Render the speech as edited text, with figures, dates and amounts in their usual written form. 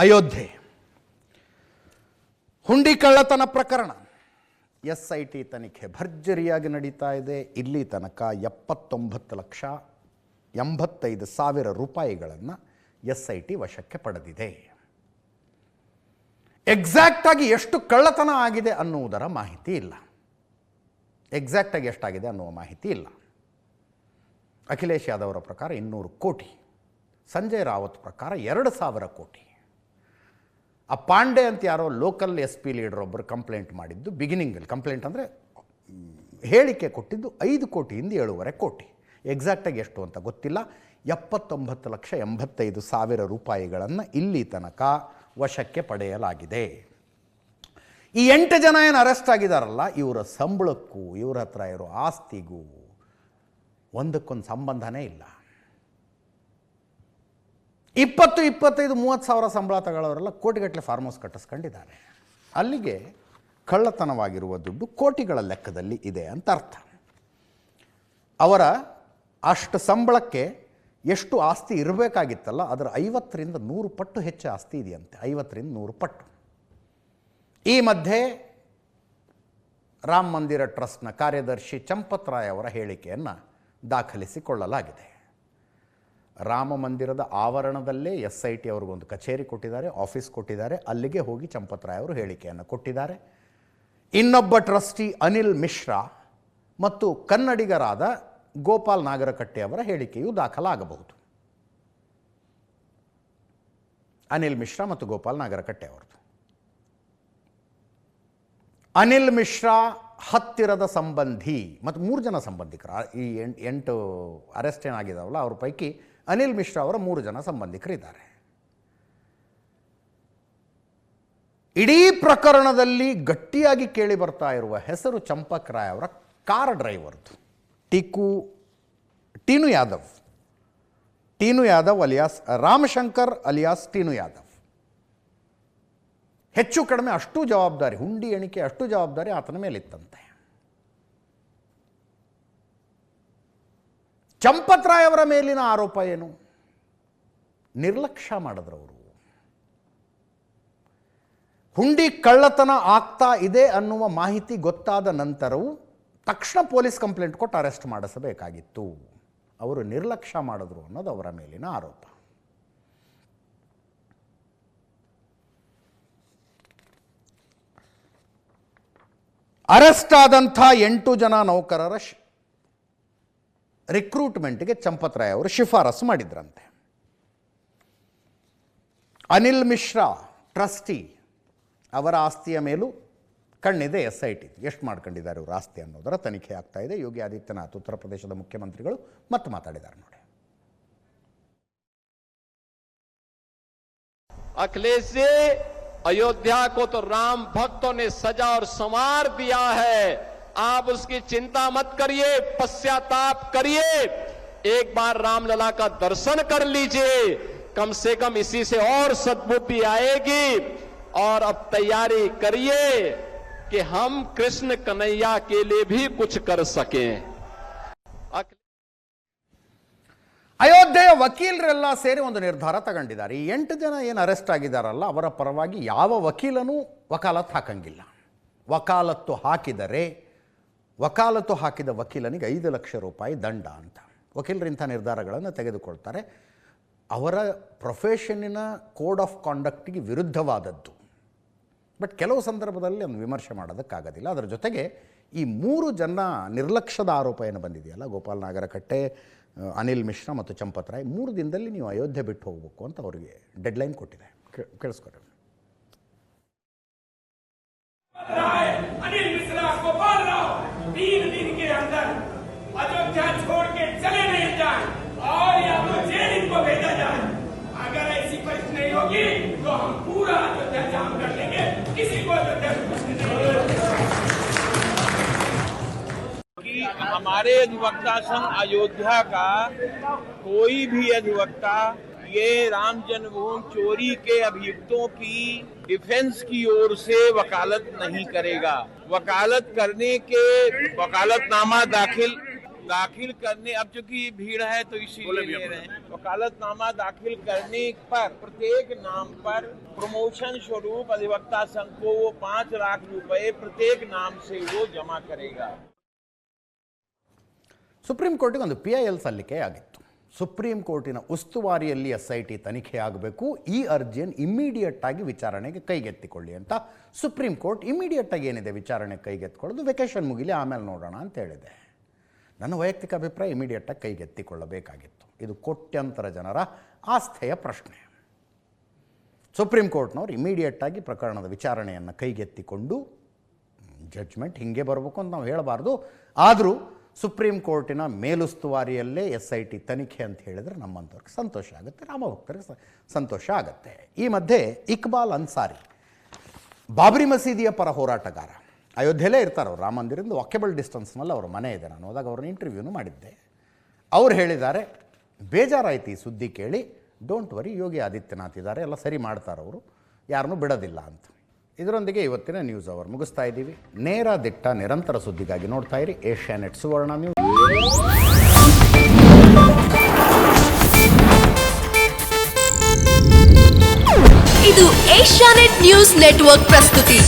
ಅಯೋಧ್ಯೆ ಹುಂಡಿ ಕಳ್ಳತನ ಪ್ರಕರಣ SIT ತನಿಖೆ ಭರ್ಜರಿಯಾಗಿ ನಡೀತಾ ಇದೆ. ಇಲ್ಲಿ ತನಕ 79,85,000 ರೂಪಾಯಿಗಳನ್ನು SIT ವಶಕ್ಕೆ ಪಡೆದಿದೆ. ಎಕ್ಸಾಕ್ಟಾಗಿ ಎಷ್ಟು ಕಳ್ಳತನ ಆಗಿದೆ ಅನ್ನುವುದರ ಮಾಹಿತಿ ಇಲ್ಲ. ಎಕ್ಸಾಕ್ಟಾಗಿ ಎಷ್ಟಾಗಿದೆ ಅನ್ನುವ ಮಾಹಿತಿ ಇಲ್ಲ. ಅಖಿಲೇಶ್ ಯಾದವ್ ಅವರ ಪ್ರಕಾರ 200 ಕೋಟಿ, ಸಂಜಯ್ ರಾವತ್ ಪ್ರಕಾರ 2,000 ಕೋಟಿ. ಆ ಪಾಂಡೆ ಅಂತ ಯಾರೋ ಲೋಕಲ್ SP ಲೀಡರ್ ಒಬ್ಬರು ಕಂಪ್ಲೇಂಟ್ ಮಾಡಿದ್ದು, ಬಿಗಿನಿಂಗಲ್ಲಿ ಕಂಪ್ಲೇಂಟ್ ಅಂದರೆ ಹೇಳಿಕೆ ಕೊಟ್ಟಿದ್ದು 5 ಕೋಟಿಯಿಂದ 7.5 ಕೋಟಿ. ಎಕ್ಸಾಕ್ಟಾಗಿ ಎಷ್ಟು ಅಂತ ಗೊತ್ತಿಲ್ಲ. 79,85,000 ರೂಪಾಯಿಗಳನ್ನು ಇಲ್ಲಿ ತನಕ ವಶಕ್ಕೆ ಪಡೆಯಲಾಗಿದೆ. ಈ 8 ಜನ ಏನು ಅರೆಸ್ಟ್ ಆಗಿದಾರಲ್ಲ, ಇವರ ಸಂಬಳಕ್ಕೂ ಇವರ ಹತ್ರ ಇರೋ ಆಸ್ತಿಗೂ ಒಂದಕ್ಕೊಂದು ಸಂಬಂಧನೇ ಇಲ್ಲ. 20, 25, 30 ಸಾವಿರ ಸಂಬಳ ತಗೊಳ್ಳೋರೆಲ್ಲ ಕೋಟಿಗಟ್ಟಲೆ ಫಾರ್ಮ್ ಹೌಸ್ ಕಟ್ಟಿಸ್ಕೊಂಡಿದ್ದಾರೆ. ಅಲ್ಲಿಗೆ ಕಳ್ಳತನವಾಗಿರುವ ದುಡ್ಡು ಕೋಟಿಗಳ ಲೆಕ್ಕದಲ್ಲಿ ಇದೆ ಅಂತ ಅರ್ಥ. ಅವರ ಅಷ್ಟು ಸಂಬಳಕ್ಕೆ ಎಷ್ಟು ಆಸ್ತಿ ಇರಬೇಕಾಗಿತ್ತಲ್ಲ, ಅದರ 50ರಿಂದ 100 ಪಟ್ಟು ಹೆಚ್ಚು ಆಸ್ತಿ ಇದೆಯಂತೆ. 50ರಿಂದ 100 ಪಟ್ಟು. ಈ ಮಧ್ಯೆ ರಾಮ ಮಂದಿರ ಟ್ರಸ್ಟ್ನ ಕಾರ್ಯದರ್ಶಿ ಚಂಪತ್ ರಾಯ್ ಅವರ ಹೇಳಿಕೆಯನ್ನು ದಾಖಲಿಸಿಕೊಳ್ಳಲಾಗಿದೆ. ರಾಮ ಮಂದಿರದ ಆವರಣದಲ್ಲೇ SIT ಅವ್ರಿಗೊಂದು ಕಚೇರಿ ಕೊಟ್ಟಿದ್ದಾರೆ, ಆಫೀಸ್ ಕೊಟ್ಟಿದ್ದಾರೆ. ಅಲ್ಲಿಗೆ ಹೋಗಿ ಚಂಪತ್ ರಾಯ್ ಅವರು ಹೇಳಿಕೆಯನ್ನು ಕೊಟ್ಟಿದ್ದಾರೆ. ಇನ್ನೊಬ್ಬ ಟ್ರಸ್ಟಿ ಅನಿಲ್ ಮಿಶ್ರಾ ಮತ್ತು ಕನ್ನಡಿಗರಾದ ಗೋಪಾಲ್ ನಾಗರಕಟ್ಟೆ ಅವರ ಹೇಳಿಕೆಯು ದಾಖಲಾಗಬಹುದು. ಅನಿಲ್ ಮಿಶ್ರಾ ಮತ್ತು ಗೋಪಾಲ್ ನಾಗರಕಟ್ಟೆ ಅವರದು. ಅನಿಲ್ ಮಿಶ್ರಾ ಹತ್ತಿರದ ಸಂಬಂಧಿ ಮತ್ತು 3 ಜನ ಸಂಬಂಧಿಕರು. ಈ 8 ಅರೆಸ್ಟ್ ಏನಾಗಿದ್ದಾವಲ್ಲ ಅವ್ರ ಪೈಕಿ ಅನಿಲ್ ಮಿಶ್ರಾ ಅವರ 3 ಜನ ಸಂಬಂಧಿಕರಿದ್ದಾರೆ. ಇಡೀ ಪ್ರಕರಣದಲ್ಲಿ ಗಟ್ಟಿಯಾಗಿ ಕೇಳಿ ಬರ್ತಾ ಇರುವ ಹೆಸರು ಚಂಪಕ್ ರಾಯ್ ಅವರ ಕಾರ್ ಡ್ರೈವರ್ದು, ಟೀನು ಯಾದವ್ ಅಲಿಯಾಸ್ ರಾಮಶಂಕರ್ ಅಲಿಯಾಸ್ ಟೀನು ಯಾದವ್. ಹೆಚ್ಚು ಕಡಿಮೆ ಅಷ್ಟು ಜವಾಬ್ದಾರಿ, ಹುಂಡಿ ಎಣಿಕೆ ಅಷ್ಟು ಜವಾಬ್ದಾರಿ ಆತನ ಮೇಲಿತ್ತಂತೆ. ಚಂಪತ್ ರಾಯ್ ಅವರ ಮೇಲಿನ ಆರೋಪ ಏನು? ನಿರ್ಲಕ್ಷ್ಯ ಮಾಡಿದ್ರವರು. ಹುಂಡಿ ಕಳ್ಳತನ ಆಗ್ತಾ ಇದೆ ಅನ್ನುವ ಮಾಹಿತಿ ಗೊತ್ತಾದ ನಂತರವೂ ತಕ್ಷಣ ಪೊಲೀಸ್ ಕಂಪ್ಲೇಂಟ್ ಕೊಟ್ಟು ಅರೆಸ್ಟ್ ಮಾಡಿಸಬೇಕಾಗಿತ್ತು. ಅವರು ನಿರ್ಲಕ್ಷ್ಯ ಮಾಡಿದ್ರು ಅನ್ನೋದು ಅವರ ಮೇಲಿನ ಆರೋಪ. ಅರೆಸ್ಟ್ ಆದಂಥ 8 ಜನ ನೌಕರರ ರಿಕ್ರೂಟ್ಮೆಂಟ್ಗೆ ಚಂಪತ್ ರಾಯ್ ಅವರು ಶಿಫಾರಸು ಮಾಡಿದ್ರಂತೆ. ಅನಿಲ್ ಮಿಶ್ರಾ ಟ್ರಸ್ಟಿ ಅವರ ಆಸ್ತಿಯ ಮೇಲೂ ಕಣ್ಣಿದೆ SIT. ಎಷ್ಟು ಮಾಡ್ಕೊಂಡಿದ್ದಾರೆ ಇವರು ಆಸ್ತಿ ಅನ್ನೋದರ ತನಿಖೆ ಆಗ್ತಾ ಇದೆ. ಯೋಗಿ ಆದಿತ್ಯನಾಥ್ ಉತ್ತರ ಪ್ರದೇಶದ ಮುಖ್ಯಮಂತ್ರಿಗಳು ಮತ್ತೆ ಮಾತಾಡಿದ್ದಾರೆ ನೋಡಿ. अखिलेश जी, अयोध्या को तो राम भक्तों ने सजा और संवार दिया है. आप उसकी चिंता मत करिए, पश्चाताप करिए. एक बार रामलला का दर्शन कर लीजिए. कम से कम इसी से और सद्बुद्धि आएगी. और अब तैयारी करिए कि हम कृष्ण कन्हैया के लिए भी कुछ कर सकें. ಅಯೋಧ್ಯೆಯ ವಕೀಲರೆಲ್ಲ ಸೇರಿ ಒಂದು ನಿರ್ಧಾರ ತಗೊಂಡಿದ್ದಾರೆ. ಈ 8 ಜನ ಏನು ಅರೆಸ್ಟ್ ಆಗಿದ್ದಾರಲ್ಲ, ಅವರ ಪರವಾಗಿ ಯಾವ ವಕೀಲನೂ ವಕಾಲತ್ತು ಹಾಕಂಗಿಲ್ಲ. ವಕಾಲತ್ತು ಹಾಕಿದರೆ ವಕಾಲತ್ತು ಹಾಕಿದ ವಕೀಲನಿಗೆ 5 ಲಕ್ಷ ರೂಪಾಯಿ ದಂಡ ಅಂತ. ವಕೀಲರು ಇಂಥ ನಿರ್ಧಾರಗಳನ್ನು ತೆಗೆದುಕೊಳ್ತಾರೆ. ಅವರ ಪ್ರೊಫೆಷನ್ನಿನ ಕೋಡ್ ಆಫ್ ಕಾಂಡಕ್ಟಿಗೆ ವಿರುದ್ಧವಾದದ್ದು. ಬಟ್ ಕೆಲವು ಸಂದರ್ಭದಲ್ಲಿ ಒಂದು ವಿಮರ್ಶೆ ಮಾಡೋದಕ್ಕಾಗೋದಿಲ್ಲ. ಅದರ ಜೊತೆಗೆ ಈ 3 ಜನ ನಿರ್ಲಕ್ಷ್ಯದ ಆರೋಪ ಏನು ಬಂದಿದೆಯಲ್ಲ, ಗೋಪಾಲ್ ನಾಗರಕಟ್ಟೆ, ಅನಿಲ್ ಮಿಶ್ರಾ ಮತ್ತು ಚಂಪತ್ ರಾಯ್, 3 ದಿನದಲ್ಲಿ ನೀವು ಅಯೋಧ್ಯೆ ಬಿಟ್ಟು ಹೋಗಬೇಕು ಅಂತ ಅವರಿಗೆ ಡೆಡ್ಲೈನ್ ಕೊಟ್ಟಿದೆ. ಕೇಳಿಸ್ಕೊಡಿ. अनिल मिश्रा, गोपाल राव 3 दिन के अंदर अयोध्या छोड़ के चले नहीं जाए और या तो जेल इनको भेजा जाए. अगर ऐसी परिस्थिति नहीं होगी तो हम पूरा अयोध्या जाम कर देंगे. किसी को अयोध्या कि हमारे अधिवक्ता संघ अयोध्या का कोई भी अधिवक्ता ये राम जन्मभूमि चोरी के अभियुक्तों की डिफेंस की ओर से वकालत नहीं करेगा. वकालत करने के वकालतनामा दाखिल दाखिल करने, अब चूंकि भीड़ है तो इसीलिए ले रहे हैं, वकालतनामा दाखिल करने पर प्रत्येक नाम पर प्रमोशन स्वरूप अधिवक्ता संघ को वो 5 लाख रुपए प्रत्येक नाम से वो जमा करेगा। ಸುಪ್ರೀಂ ಕೋರ್ಟಿಗೆ ಒಂದು PIL ಸಲ್ಲಿಕೆ ಆಗಿತ್ತು. ಸುಪ್ರೀಂ ಕೋರ್ಟಿನ ಉಸ್ತುವಾರಿಯಲ್ಲಿ SIT ತನಿಖೆ ಆಗಬೇಕು, ಈ ಅರ್ಜಿಯನ್ನು ಇಮ್ಮಿಡಿಯೇಟ್ ಆಗಿ ವಿಚಾರಣೆಗೆ ಕೈಗೆತ್ತಿಕೊಳ್ಳಿ ಅಂತ ಸುಪ್ರೀಂ ಕೋರ್ಟ್ ಇಮ್ಮಿಡಿಯೇಟ್ ಆಗಿ ಏನಿದೆ ವಿಚಾರಣೆ ಕೈಗೆತ್ತಿಕೊಳ್ಳೋದು, ವೆಕೇಷನ್ ಮುಗಿಲಿ ಆಮೇಲೆ ನೋಡೋಣ ಅಂತ ಹೇಳಿದೆ. ನನ್ನ ವೈಯಕ್ತಿಕ ಅಭಿಪ್ರಾಯ ಇಮಿಡಿಯೇಟ್ ಆಗಿ ಕೈಗೆತ್ತಿಕೊಳ್ಳಬೇಕಾಗಿತ್ತು. ಇದು ಕೋಟ್ಯಂತರ ಜನರ ಆಸ್ಥೆಯ ಪ್ರಶ್ನೆ. ಸುಪ್ರೀಂ ಕೋರ್ಟ್ನವ್ರು ಇಮಿಡಿಯೇಟ್ ಆಗಿ ಪ್ರಕರಣದ ವಿಚಾರಣೆಯನ್ನು ಕೈಗೆತ್ತಿಕೊಂಡು ಜಡ್ಜ್ಮೆಂಟ್ ಹಿಂಗೆ ಬರಬೇಕು ಅಂತ ನಾವು ಹೇಳಬಾರ್ದು. ಆದರೂ ಸುಪ್ರೀಂ ಕೋರ್ಟಿನ ಮೇಲುಸ್ತುವಾರಿಯಲ್ಲೇ SIT ತನಿಖೆ ಅಂತ ಹೇಳಿದರೆ ನಮ್ಮಂಥವ್ರಿಗೆ ಸಂತೋಷ ಆಗುತ್ತೆ, ರಾಮಭಕ್ತರಿಗೆ ಸಂತೋಷ ಆಗುತ್ತೆ. ಈ ಮಧ್ಯೆ ಇಕ್ಬಾಲ್ ಅನ್ಸಾರಿ, ಬಾಬರಿ ಮಸೀದಿಯ ಪರ ಹೋರಾಟಗಾರ, ಅಯೋಧ್ಯೆಯಲ್ಲೇ ಇರ್ತಾರೆ ಅವರು, ರಾಮ ಮಂದಿರದಿಂದ ವಾಕೆಬಲ್ ಡಿಸ್ಟೆನ್ಸ್ನಲ್ಲಿ ಅವ್ರ ಮನೆ ಇದೆ. ನಾನು ಹೋದಾಗ ಅವ್ರನ್ನ ಇಂಟರ್ವ್ಯೂನು ಮಾಡಿದ್ದೆ. ಅವ್ರು ಹೇಳಿದ್ದಾರೆ, ಬೇಜಾರಾಯ್ತು ಈ ಸುದ್ದಿ ಕೇಳಿ, ಡೋಂಟ್ ವರಿ, ಯೋಗಿ ಆದಿತ್ಯನಾಥ್ ಇದ್ದಾರೆ, ಎಲ್ಲ ಸರಿ ಮಾಡ್ತಾರೆ ಅವರು, ಯಾರನ್ನೂ ಬಿಡೋದಿಲ್ಲ ಅಂತ. ಇದರೊಂದಿಗೆ ಇವತ್ತಿನ ನ್ಯೂಸ್ ಅವರ್ ಮುಗಿಸ್ತಾ ಇದ್ದೀವಿ. ನೇರ ದಿಟ್ಟ ನಿರಂತರ ಸುದ್ದಿಗಾಗಿ ನೋಡ್ತಾ ಇರಿ ಏಷ್ಯಾನೆಟ್ ಸುವರ್ಣ ನ್ಯೂಸ್. ಇದು ಏಷ್ಯಾನೆಟ್ ನ್ಯೂಸ್ ನೆಟ್ವರ್ಕ್ ಪ್ರಸ್ತುತಿ.